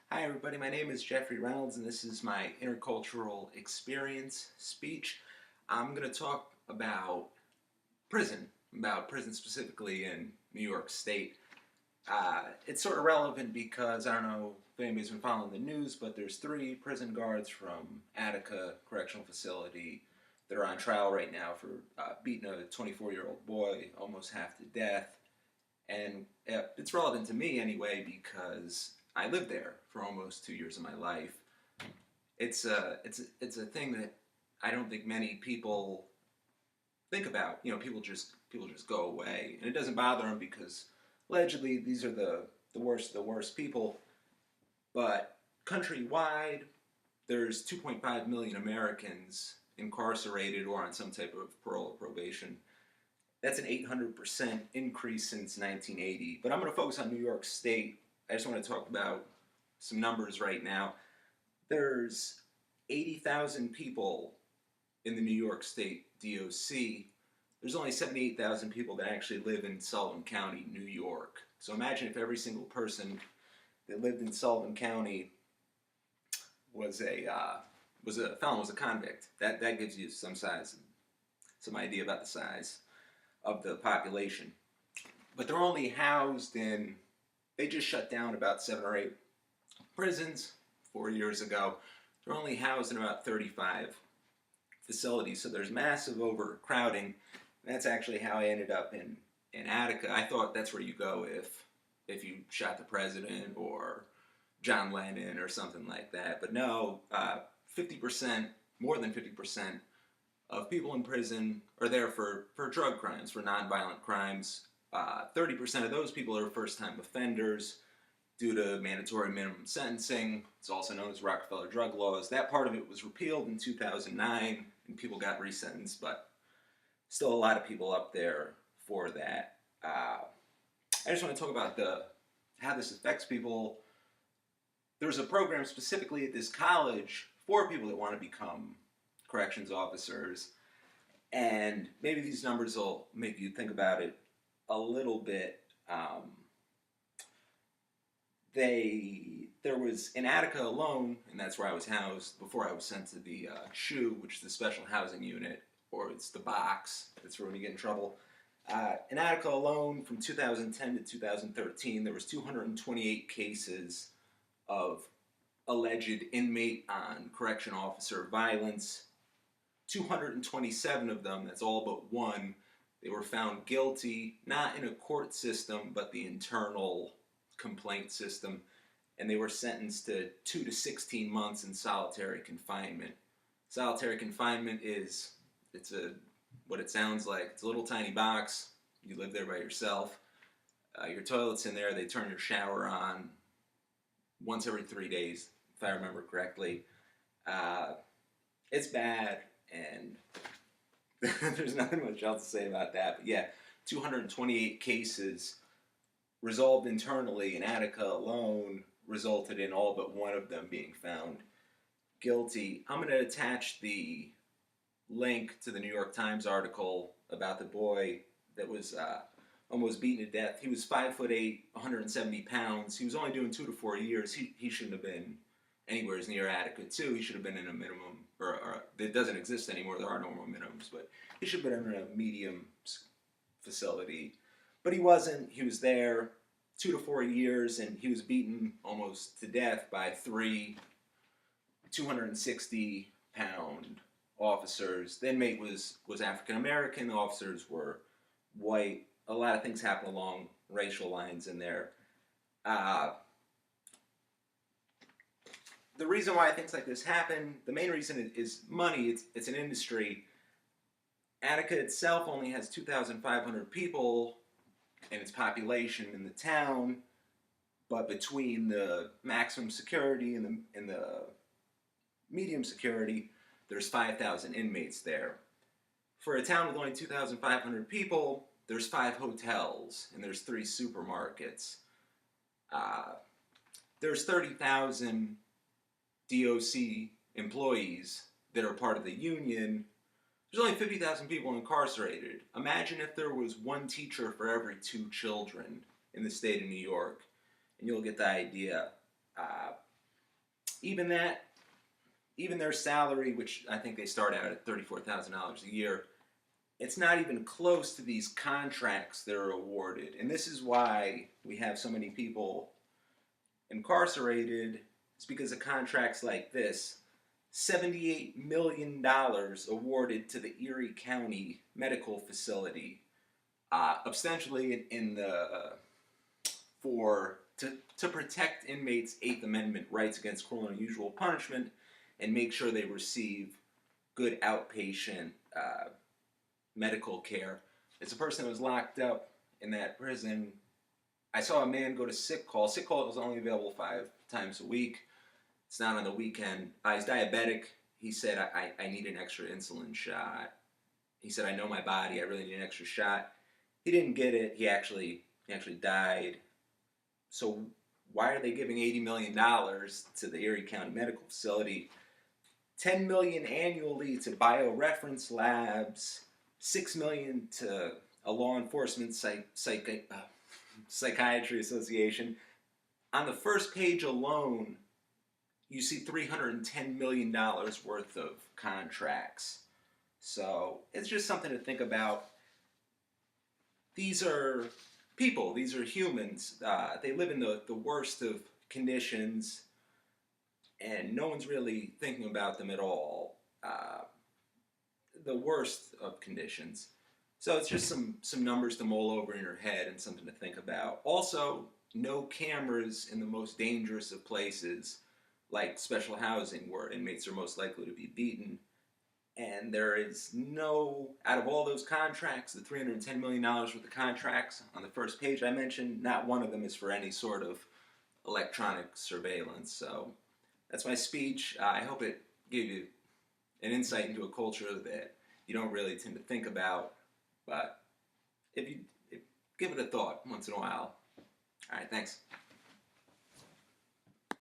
Hi, everybody. My name is Jeffrey Reynolds, and this is my intercultural experience speech. I'm going to talk about prison specifically in New York State. It's sort of relevant because I don't know if anybody's been following the news, but there's three prison guards from Attica Correctional Facility that are on trial right now for beating a 24-year-old boy almost half to death. And it's relevant to me anyway because I lived there for almost 2 years of my life. It's a thing that I don't think many people think about. People just go away, and it doesn't bother them because allegedly these are the worst of the worst people. But countrywide, there's 2.5 million Americans incarcerated or on some type of parole or probation. That's an 800% increase since 1980. But I'm going to focus on New York State. I just want to talk about some numbers right now. There's 80,000 people in the New York State DOC. There's only 78,000 people that actually live in Sullivan County, New York. So imagine if every single person that lived in Sullivan County was a felon, was a convict. That gives you some idea about the size of the population. But they're only housed in, they just shut down about 7 or 8 prisons 4 years ago. They're only housed in about 35 facilities, so there's massive overcrowding. That's actually how I ended up in Attica. I thought that's where you go if you shot the president or John Lennon or something like that. But no, 50%, more than 50% of people in prison are there for drug crimes, for nonviolent crimes. 30% of those people are first-time offenders due to mandatory minimum sentencing. It's also known as Rockefeller drug laws. That part of it was repealed in 2009, and people got resentenced, but still a lot of people up there for that. I just want to talk about how this affects people. There's a program specifically at this college for people that want to become corrections officers, and maybe these numbers will make you think about it a little bit. There was in Attica alone, and that's where I was housed before I was sent to the SHU, which is the Special Housing Unit, or it's the box. That's for when you get in trouble. In Attica alone, from 2010 to 2013, there was 228 cases of alleged inmate on correction officer violence. 227 of them, that's all but one, they were found guilty, not in a court system, but the internal complaint system, and they were sentenced to 2 to 16 months in solitary confinement. Solitary confinement it's what it sounds like. It's a little tiny box. You live there by yourself. Your toilet's in there. They turn your shower on once every 3 days, if I remember correctly. It's bad, and there's nothing much else to say about that. But yeah, 228 cases resolved internally in Attica alone resulted in all but one of them being found guilty. I'm going to attach the link to the New York Times article about the boy that was almost beaten to death. He was 5'8", 170 pounds. He was only doing 2 to 4 years. He shouldn't have been anywhere near Attica 2. He should have been in a minimum, or it doesn't exist anymore. There are no more minimums, but he should have been in a medium facility. But he wasn't. He was there 2 to 4 years, and he was beaten almost to death by 3 260-pound officers. The inmate was African American. The officers were white. A lot of things happen along racial lines in there. The reason why things like this happen, the main reason is money. It's an industry. Attica itself only has 2,500 people in its population in the town, but between the maximum security and the medium security, there's 5,000 inmates there. For a town with only 2,500 people, there's 5 hotels and there's 3 supermarkets. There's 30,000 DOC employees that are part of the union. There's only 50,000 people incarcerated. Imagine if there was one teacher for every 2 children in the state of New York, and you'll get the idea. even that, even their salary, which I think they start out at $34,000 a year, it's not even close to these contracts that are awarded. And this is why we have so many people incarcerated. It's because of contracts like this. $78 million awarded to the Erie County Medical Facility, ostensibly in the for to protect inmates' Eighth Amendment rights against cruel and unusual punishment and make sure they receive good outpatient medical care. As a person that was locked up in that prison, I saw a man go to sick call. Sick call was only available 5 times a week. It's not on the weekend. He's diabetic. He said, I need an extra insulin shot. He said, I know my body. I really need an extra shot. He didn't get it. He actually died. So why are they giving $80 million to the Erie County Medical Facility? $10 million annually to bioreference labs. $6 million to a law enforcement psychiatry association. On the first page alone, you see $310 million worth of contracts. So it's just something to think about. These are people. These are humans. They live in the worst of conditions, and no one's really thinking about them at all. The worst of conditions. So it's just some numbers to mull over in your head and something to think about. Also, no cameras in the most dangerous of places, like special housing, where inmates are most likely to be beaten. And there is no, out of all those contracts, the $310 million worth of contracts on the first page I mentioned, not one of them is for any sort of electronic surveillance. So that's my speech. I hope it gave you an insight into a culture that you don't really tend to think about, but if give it a thought once in a while. All right, thanks.